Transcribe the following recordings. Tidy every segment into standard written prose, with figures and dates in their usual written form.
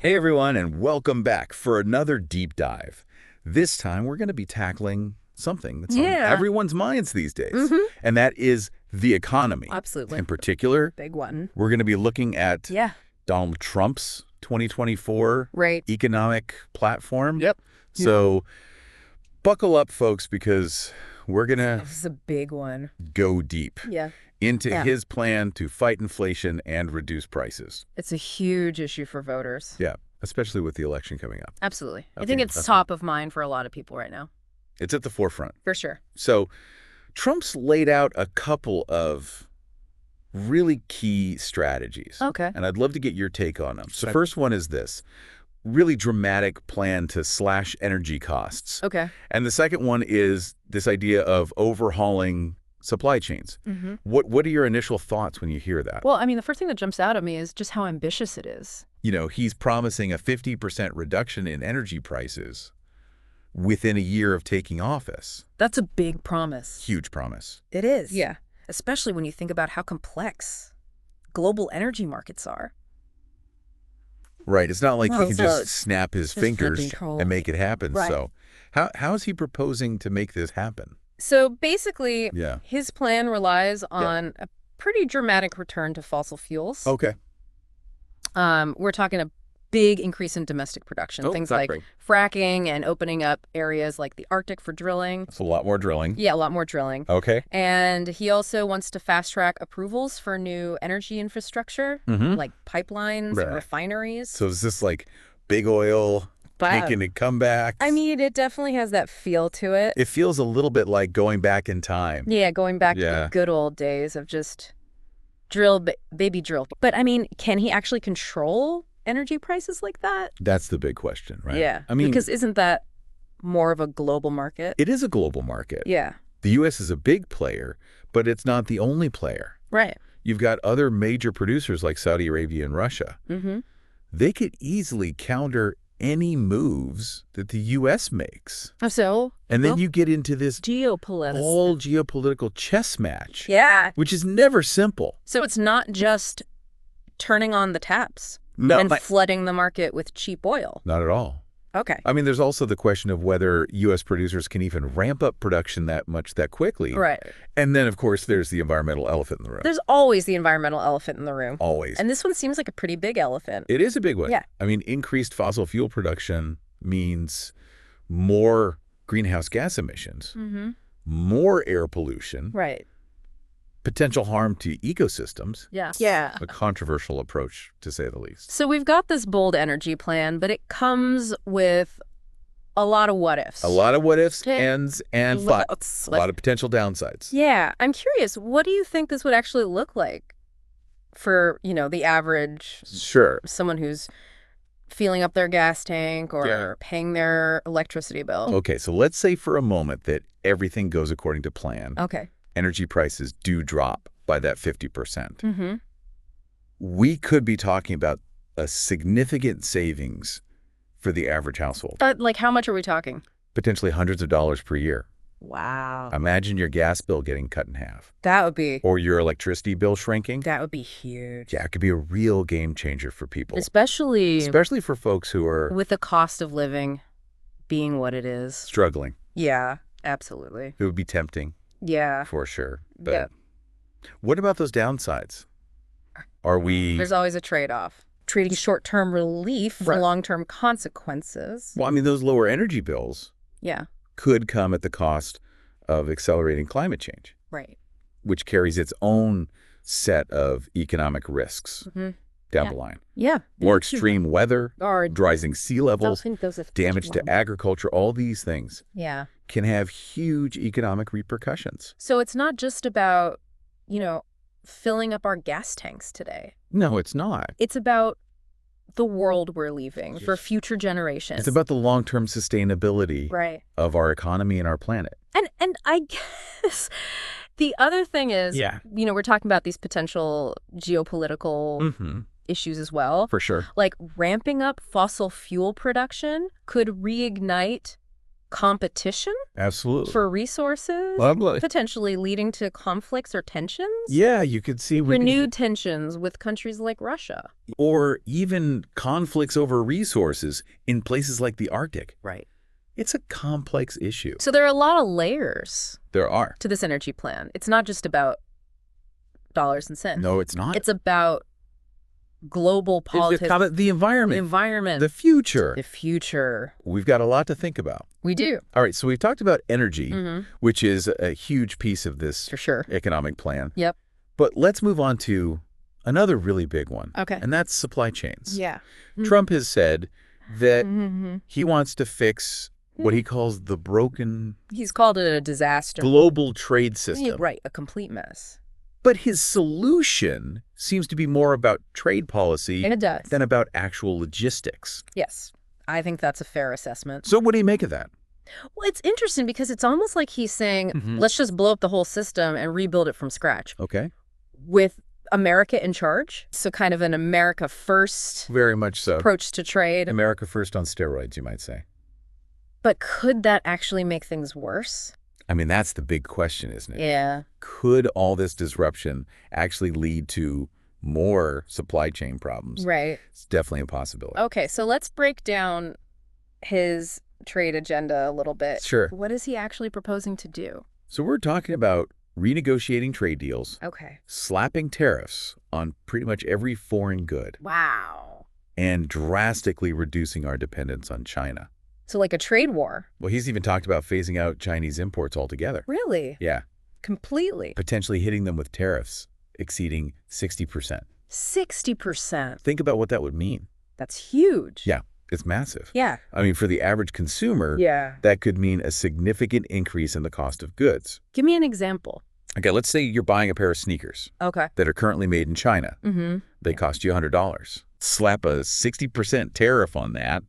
Hey everyone, and welcome back for another deep dive. This time we're going to be tackling something that's on everyone's minds these days, and that is the economy. Absolutely. In particular, Big one. we're going to be looking at Donald Trump's 2024 economic platform. Yep. So buckle up, folks, because we're going to This is a big one. go deep into Yeah. his plan to fight inflation and reduce prices. It's a huge issue for voters. Yeah, especially with the election coming up. Absolutely. I Okay, think it's that's top of mind for a lot of people right now. It's at the forefront. For sure. So Trump's laid out a couple of really key strategies. Okay. And I'd love to get your take on them. So the first one is this really dramatic plan to slash energy costs. Okay. And the second one is this idea of overhauling supply chains. What are your initial thoughts when you hear that? Well, I mean, the first thing that jumps out at me is just how ambitious it is. You know, he's promising a 50% reduction in energy prices within a year of taking office. That's a big promise. Huge promise. It is. Yeah. Especially when you think about how complex global energy markets are. Right. It's not like he Well, can so just snap his fingers control. and make it happen. Right. So how is he proposing to make this happen? So basically, Yeah. his plan relies on a pretty dramatic return to fossil fuels. Okay. We're talking a big increase in domestic production. Things like fracking and opening up areas like the Arctic for drilling. That's a lot more drilling. Yeah, a lot more drilling. Okay. And he also wants to fast track approvals for new energy infrastructure, like pipelines and refineries. So is this like big oil making a comeback? I mean, it definitely has that feel to it. It feels a little bit like going back in time. Yeah, going back to the good old days of just drill, baby drill. But I mean, can he actually control energy prices like that? That's the big question, right? Yeah. I mean, because isn't that more of a global market? it is a global market. Yeah. The U.S. is a big player, but it's not the only player. Right. You've got other major producers like Saudi Arabia and Russia. They could easily counter any moves that the U.S. makes. So? And then you get into this Geopolitics. whole geopolitical chess match. Yeah. Which is never simple. So it's not just turning on the taps and flooding the market with cheap oil. Not at all. Okay. I mean, there's also the question of whether U.S. producers can even ramp up production that quickly. Right. And then, of course, there's the environmental elephant in the room. There's always the environmental elephant in the room. Always. And this one seems like a pretty big elephant. It is a big one. Yeah. I mean, increased fossil fuel production means more greenhouse gas emissions, more air pollution, Right. potential harm to ecosystems. Yeah. Yeah. A controversial approach, to say the least. So we've got this bold energy plan, but it comes with a lot of what ifs. A lot of what ifs, Okay. ands, and buts. A lot of potential downsides. Yeah. I'm curious, what do you think this would actually look like for, the average someone who's filling up their gas tank or paying their electricity bill? Okay, so let's say for a moment that everything goes according to plan. Okay. Energy prices do drop by that 50%. We could be talking about a significant savings for the average household. Like, how much are we talking? Potentially hundreds of dollars per year. Wow. Imagine your gas bill getting cut in half. That would be... Or your electricity bill shrinking. That would be huge. Yeah, it could be a real game changer for people. Especially for folks who are... with the cost of living being what it is. Struggling. Yeah, absolutely. It would be tempting. Yeah. For sure. But what about those downsides? Are we... There's always a trade-off. Trading short-term relief for long-term consequences. Well, I mean, those lower energy bills could come at the cost of accelerating climate change. Right. Which carries its own set of economic risks down the line. Yeah. More extreme weather, rising sea levels, damage to agriculture, all these things can have huge economic repercussions. So it's not just about, filling up our gas tanks today. No, it's not. It's about the world we're leaving for future generations. It's about the long-term sustainability of our economy and our planet. And I guess the other thing is, we're talking about these potential geopolitical issues as well. For sure. Like ramping up fossil fuel production could reignite competition Absolutely. for resources, potentially leading to conflicts or tensions. Yeah, you could see renewed tensions with countries like Russia. Or even conflicts over resources in places like the Arctic. Right. It's a complex issue. So there are a lot of layers. There are. To this energy plan. It's not just about dollars and cents. No, it's not. It's about global politics. It's about the environment. The environment. The future. The future. We've got a lot to think about. We do. All right, so we've talked about energy, which is a huge piece of this For sure. economic plan. Yep. But let's move on to another really big one. Okay. And that's supply chains. Yeah. Trump has said that he wants to fix what he calls the broken... He's called it a disaster. Global trade system. Right, a complete mess. But his solution seems to be more about trade policy than about actual logistics. Yes, I think that's a fair assessment. So what do you make of that? Well, it's interesting because it's almost like he's saying, let's just blow up the whole system and rebuild it from scratch. Okay. With America in charge. So kind of an America first Very much so. approach to trade. America first on steroids, you might say. But could that actually make things worse? I mean, that's the big question, isn't it? Yeah. Could all this disruption actually lead to more supply chain problems? Right. It's definitely a possibility. Okay, so let's break down his trade agenda a little bit. Sure. What is he actually proposing to do? So we're talking about renegotiating trade deals, Okay. slapping tariffs on pretty much every foreign good, Wow. and drastically reducing our dependence on China. So like a trade war? Well, he's even talked about phasing out Chinese imports altogether. Really? Yeah. Completely? Potentially hitting them with tariffs exceeding 60%. 60%? Think about what that would mean. That's huge. Yeah, it's massive. Yeah. I mean, for the average consumer, that could mean a significant increase in the cost of goods. Give me an example. Okay, let's say you're buying a pair of sneakers that are currently made in China. They cost you $100. Slap a 60% tariff on that,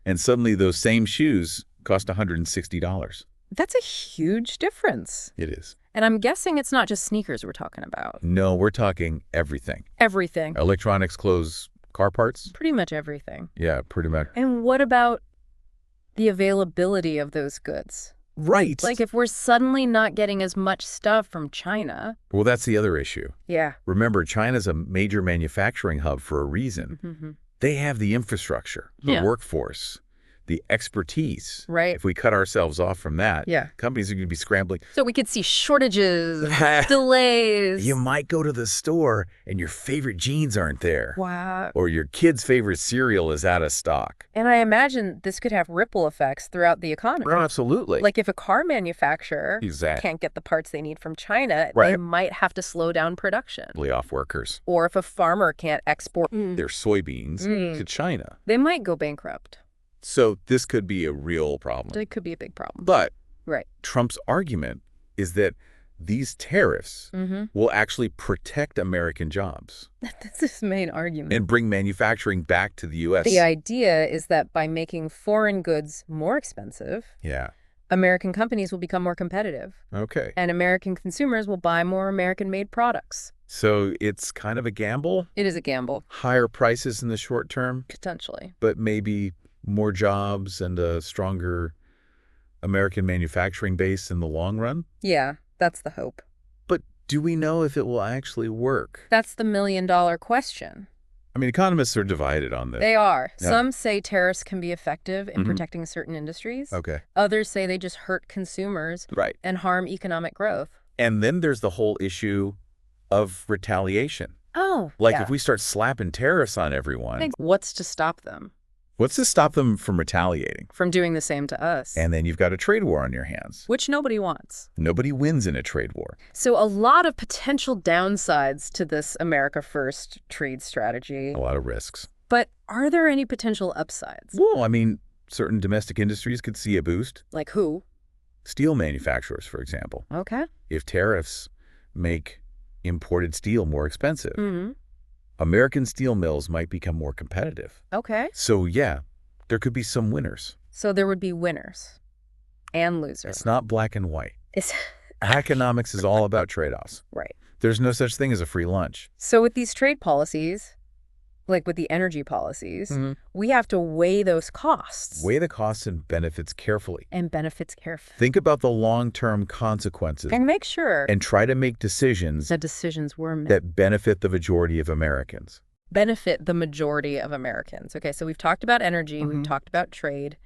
and suddenly those same shoes cost $160. That's a huge difference. It is. And I'm guessing it's not just sneakers we're talking about. No, we're talking everything. Everything. Electronics, clothes, car parts. Pretty much everything. Yeah, pretty much. And what about the availability of those goods? Right. Like if we're suddenly not getting as much stuff from China. Well, that's the other issue. Yeah. Remember, China's a major manufacturing hub for a reason. They have the infrastructure, the workforce, the expertise. Right. If we cut ourselves off from that, companies are going to be scrambling. So we could see shortages, delays. You might go to the store and your favorite jeans aren't there. Wow. Or your kid's favorite cereal is out of stock. And I imagine this could have ripple effects throughout the economy. Oh, absolutely. Like if a car manufacturer can't get the parts they need from China, they might have to slow down production. Lay off workers. Or if a farmer can't export their soybeans to China, they might go bankrupt. So this could be a real problem. It could be a big problem. But Trump's argument is that these tariffs will actually protect American jobs. That's his main argument. And bring manufacturing back to the U.S. The idea is that by making foreign goods more expensive, American companies will become more competitive. Okay. And American consumers will buy more American-made products. So it's kind of a gamble? It is a gamble. Higher prices in the short term? Potentially. But maybe more jobs and a stronger American manufacturing base in the long run? Yeah, that's the hope. But do we know if it will actually work? That's the million-dollar question. I mean, economists are divided on this. They are. Yeah. Some say tariffs can be effective in protecting certain industries. Okay. Others say they just hurt consumers and harm economic growth. And then there's the whole issue of retaliation. Oh, Like if we start slapping tariffs on everyone. What's to stop them? What's to stop them from retaliating? From doing the same to us. And then you've got a trade war on your hands. Which nobody wants. Nobody wins in a trade war. So a lot of potential downsides to this America First trade strategy. A lot of risks. But are there any potential upsides? Well, I mean, certain domestic industries could see a boost. Like who? Steel manufacturers, for example. Okay. If tariffs make imported steel more expensive, American steel mills might become more competitive. Okay. So, yeah, there could be some winners. So there would be winners and losers. It's not black and white. Economics is all about trade-offs. Right. There's no such thing as a free lunch. So with these trade policies, like with the energy policies, we have to weigh those costs. Weigh the costs and benefits carefully. And benefits carefully. Think about the long-term consequences. And make sure. And try to make decisions that decisions were made. That benefit the majority of Americans. Benefit the majority of Americans. Okay, so we've talked about energy, we've talked about trade.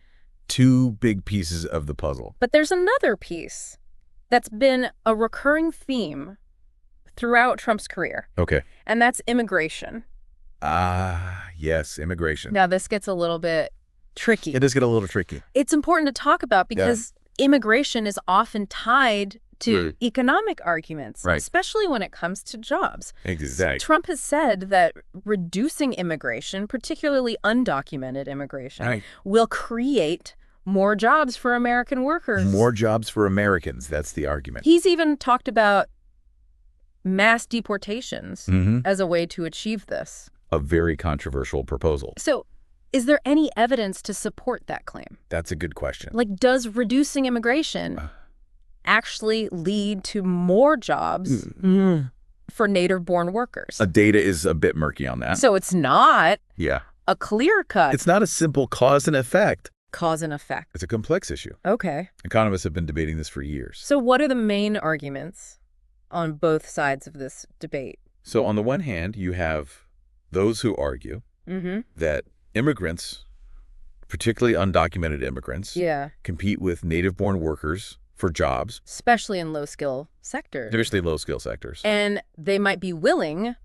2 big pieces of the puzzle. But there's another piece that's been a recurring theme throughout Trump's career. Okay. And that's immigration. Yes, immigration. Now, this gets a little bit tricky. It does get a little tricky. It's important to talk about because immigration is often tied to economic arguments, especially when it comes to jobs. Exactly. Trump has said that reducing immigration, particularly undocumented immigration, will create more jobs for American workers. More jobs for Americans. That's the argument. He's even talked about mass deportations as a way to achieve this. A very controversial proposal. So is there any evidence to support that claim? That's a good question. Like, does reducing immigration actually lead to more jobs for native-born workers? Data is a bit murky on that. So it's not a clear cut. It's not a simple cause and effect. Cause and effect. It's a complex issue. Okay. Economists have been debating this for years. So what are the main arguments on both sides of this debate? So on the one hand, you have those who argue that immigrants, particularly undocumented immigrants, compete with native-born workers for jobs. Especially in low-skill sectors. Especially low-skill sectors. And they might be willing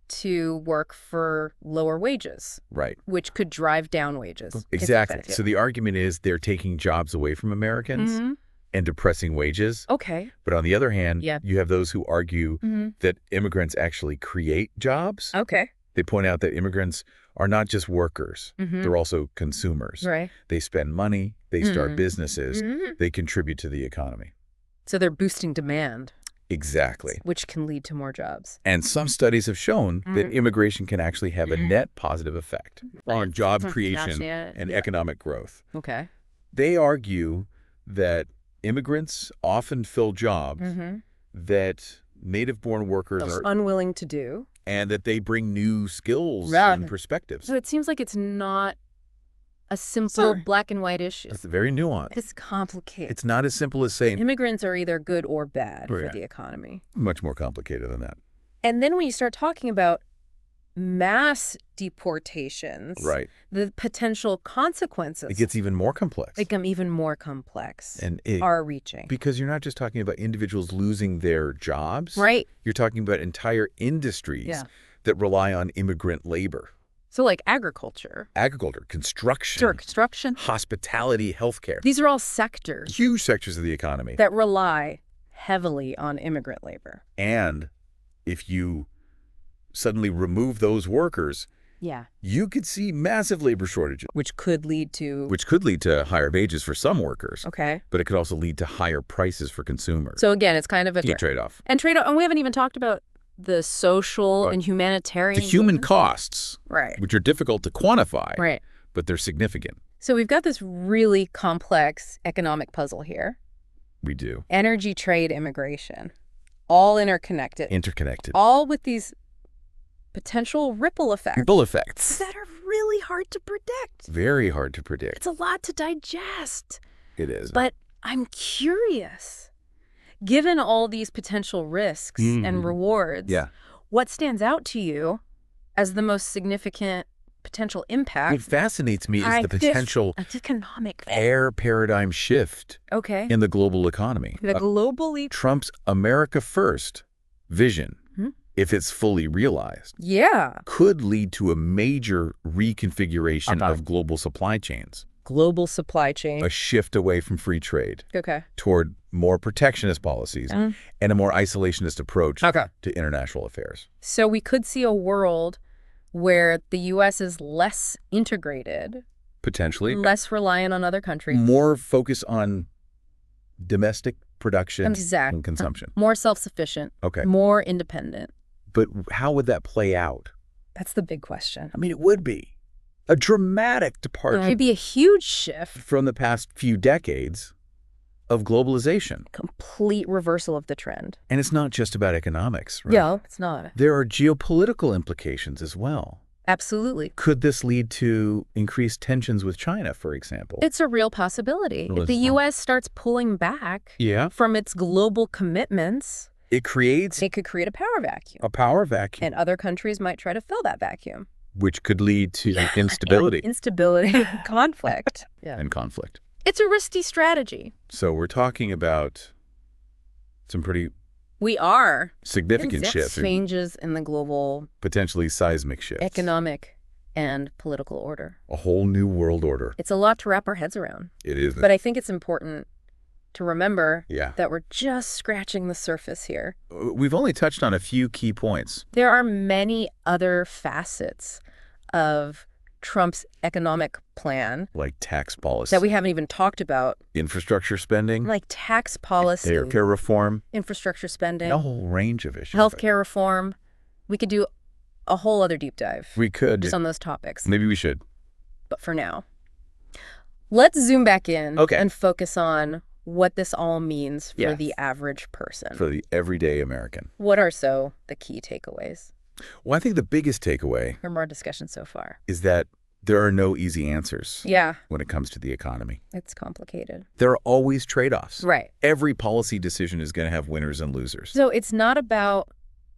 to work for lower wages. Right. Which could drive down wages. Exactly. So the argument is they're taking jobs away from Americans and depressing wages. Okay. But on the other hand, you have those who argue that immigrants actually create jobs. Okay. They point out that immigrants are not just workers. They're also consumers. Right. They spend money. They start businesses. They contribute to the economy. So they're boosting demand. Exactly. Which can lead to more jobs. And some studies have shown that immigration can actually have a net positive effect on job creation and economic growth. Okay. They argue that immigrants often fill jobs that native-born workers are unwilling to do. And that they bring new skills and perspectives. So it seems like it's not a simple black and white issue. It's very nuanced. It's complicated. It's not as simple as saying immigrants are either good or bad for the economy. Much more complicated than that. And then when you start talking about mass deportations, the potential consequences. It gets even more complex. Become even more complex. And are reaching. Because you're not just talking about individuals losing their jobs. Right. You're talking about entire industries that rely on immigrant labor. So like agriculture. Agriculture, construction. Hospitality, healthcare. These are all sectors. Huge sectors of the economy. That rely heavily on immigrant labor. And if you suddenly remove those workers, you could see massive labor shortages. Which could lead to higher wages for some workers. Okay. But it could also lead to higher prices for consumers. So again, it's kind of a trade-off. And trade-off, and we haven't even talked about the social and humanitarian. The human costs, right, which are difficult to quantify, right, but they're significant. So we've got this really complex economic puzzle here. We do. Energy, trade, immigration, all interconnected. All with these potential ripple effects. That are really hard to predict. Very hard to predict. It's a lot to digest. It is. But I'm curious, given all these potential risks and rewards, what stands out to you as the most significant potential impact? What fascinates me is the potential economic air paradigm shift in the global economy. Trump's America First vision, if it's fully realized, could lead to a major reconfiguration of global supply chains. Global supply chain. A shift away from free trade toward more protectionist policies and a more isolationist approach to international affairs. So we could see a world where the U.S. is less integrated. Potentially. Less reliant on other countries. More focused on domestic production and consumption. More self-sufficient. More independent. But how would that play out? That's the big question. I mean, it would be a dramatic departure. It'd be a huge shift from the past few decades of globalization. Complete reversal of the trend. And it's not just about economics, right? Yeah, it's not. There are geopolitical implications as well. Absolutely. Could this lead to increased tensions with China, for example? It's a real possibility. If the U.S. starts pulling back from its global commitments, it could create a power vacuum. A power vacuum. And other countries might try to fill that vacuum. Which could lead to instability. Instability, conflict. And conflict. It's a risky strategy. So we're talking about some pretty significant shifts. Changes in the global, potentially seismic shifts. Economic and political order. A whole new world order. It's a lot to wrap our heads around. It is. But I think it's important to remember that we're just scratching the surface here. We've only touched on a few key points. There are many other facets of Trump's economic plan. Like tax policy. That we haven't even talked about. Infrastructure spending. Like tax policy. Healthcare reform. Infrastructure spending. A whole range of issues. Healthcare reform. We could do a whole other deep dive. We could. Just on those topics. Maybe we should. But for now, let's zoom back in and focus on what this all means for the average person. For the everyday American. What are the key takeaways? Well, I think the biggest takeaway from our discussion so far is that there are no easy answers when it comes to the economy. It's complicated. There are always trade-offs. Right. Every policy decision is going to have winners and losers. So it's not about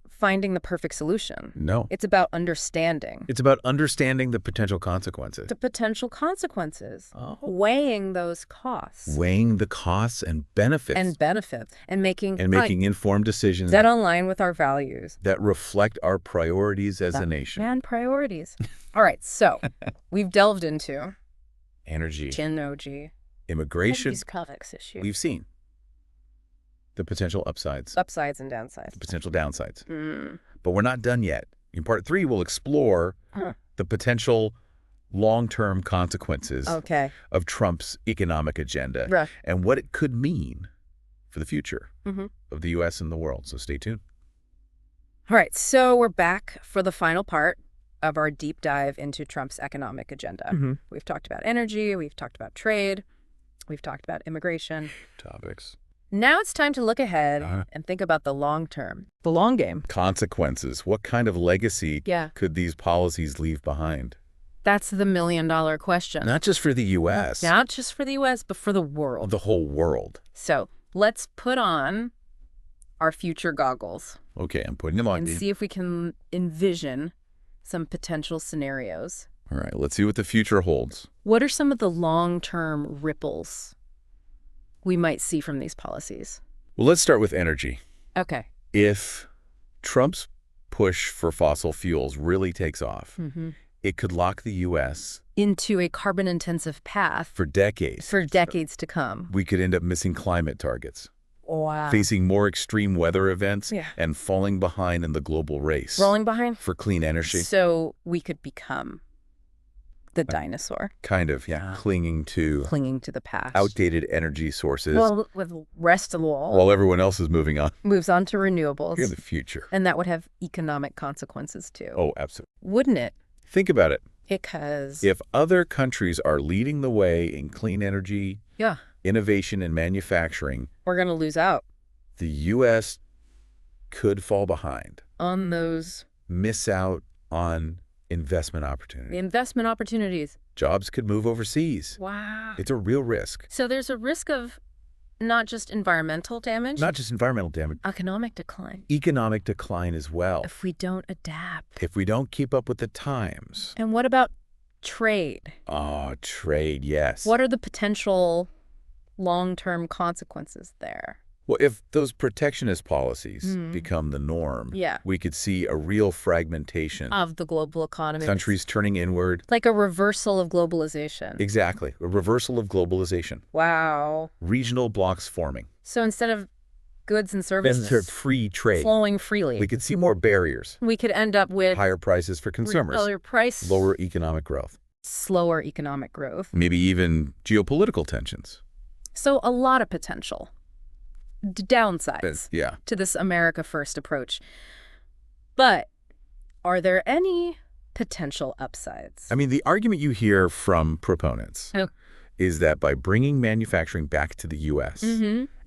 finding the perfect solution. No. It's about understanding. It's about understanding the potential consequences. The potential consequences. Oh. Weighing those costs. Weighing the costs and benefits. And making informed decisions. That align with our values. That reflect our priorities as a nation. And priorities. All right, so we've delved into energy, immigration, we've seen the potential upsides and downsides, the potential downsides. But we're not done yet. In part 3, we'll explore the potential long-term consequences of Trump's economic agenda and what it could mean for the future of the U.S. and the world. So stay tuned. All right, so we're back for the final part of our deep dive into Trump's economic agenda. We've talked about energy, we've talked about trade, we've talked about immigration. Topics. Now it's time to look ahead and think about the long term. The long game. Consequences. What kind of legacy could these policies leave behind? That's the million-dollar question. Not just for the U.S. Not just for the U.S., but for the world. The whole world. So let's put on our future goggles. Okay, I'm putting them on. And see if we can envision some potential scenarios. All right, let's see what the future holds. What are some of the long-term ripples we might see from these policies? Well, let's start with energy. Okay. If Trump's push for fossil fuels really takes off, it could lock the U.S. into a carbon-intensive path. For decades. For decades to come. We could end up missing climate targets. Wow. Facing more extreme weather events and falling behind in the global race. Rolling behind? For clean energy. So we could become the dinosaur. Kind of, clinging to the past. Outdated energy sources. Well, with rest of the wall. While everyone else is moving on. Moves on to renewables. In the future. And that would have economic consequences too. Oh, absolutely. Wouldn't it? Think about it. Because if other countries are leading the way in clean energy, innovation and manufacturing, we're going to lose out. The U.S. could fall behind. On those. Miss out on investment opportunities. The investment opportunities. Jobs could move overseas. Wow. It's a real risk. So there's a risk of not just environmental damage. Not just environmental damage. Economic decline. Economic decline as well. If we don't adapt. If we don't keep up with the times. And what about trade? Oh, trade, yes. What are the potential long-term consequences there? Well, if those protectionist policies become the norm, we could see a real fragmentation of the global economy. Countries turning inward. Like a reversal of globalization. Exactly. A reversal of globalization. Wow. Regional blocks forming. So instead of goods and services free trade flowing freely, we could see more barriers. We could end up with higher prices for consumers. Lower economic growth. Slower economic growth. Maybe even geopolitical tensions. So a lot of potential downsides to this America First approach. But are there any potential upsides? I mean, the argument you hear from proponents is that by bringing manufacturing back to the U.S.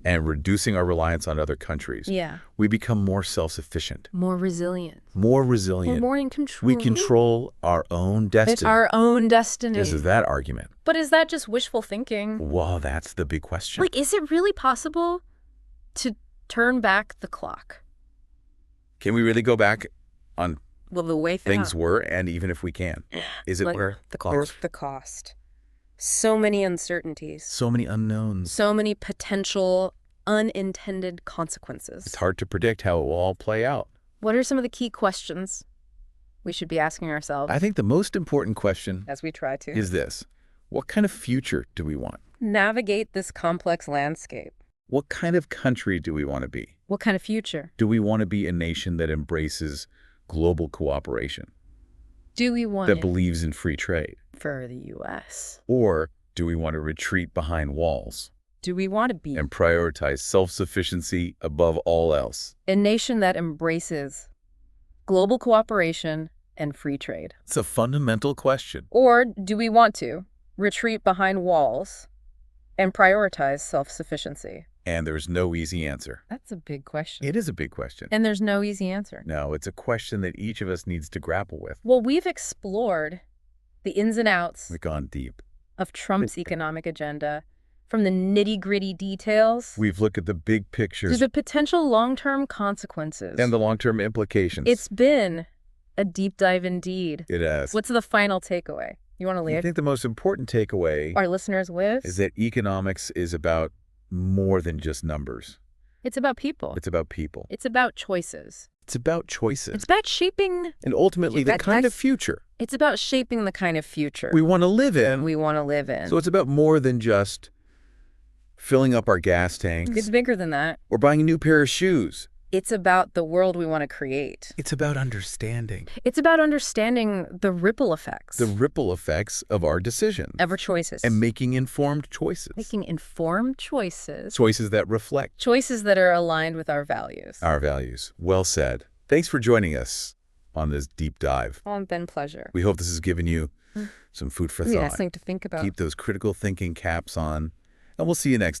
And reducing our reliance on other countries, we become more self-sufficient. More resilient. More resilient. We're more in control. We control our own destiny. It's our own destiny. This is that argument. But is that just wishful thinking? Well, that's the big question. Like, is it really possible to turn back the clock? Can we really go back on the way things were, and even if we can? Is it worth the cost? Worth the cost. So many uncertainties. So many unknowns. So many potential unintended consequences. It's hard to predict how it will all play out. What are some of the key questions we should be asking ourselves? I think the most important question, as we try to, is this. What kind of future do we want? Navigate this complex landscape. What kind of country do we want to be? What kind of future? Do we want to be a nation that embraces global cooperation? Do we want that believes in free trade? For the U.S. Or do we want to retreat behind walls? Do we want to be and prioritize self-sufficiency above all else? A nation that embraces global cooperation and free trade. It's a fundamental question. Or do we want to retreat behind walls and prioritize self-sufficiency? And there's no easy answer. That's a big question. It is a big question. And there's no easy answer. No, it's a question that each of us needs to grapple with. Well, we've explored the ins and outs. We've gone deep. Of Trump's economic agenda, from the nitty-gritty details. We've looked at the big pictures. To the potential long-term consequences. And the long-term implications. It's been a deep dive indeed. It has. What's the final takeaway? You want to leave? I think the most important takeaway our listeners with is that economics is about more than just numbers. It's about people. It's about people. It's about choices. It's about choices. It's about shaping... And ultimately, the kind of future. It's about shaping the kind of future we want to live in. We want to live in. So it's about more than just filling up our gas tanks. It's bigger than that. Or buying a new pair of shoes. It's about the world we want to create. It's about understanding. It's about understanding the ripple effects. The ripple effects of our decisions. Of our choices. And making informed choices. Making informed choices. Choices that reflect. Choices that are aligned with our values. Our values. Well said. Thanks for joining us on this deep dive. Oh, it's been a pleasure. We hope this has given you some food for thought. Something to think about. Keep those critical thinking caps on, and we'll see you next time.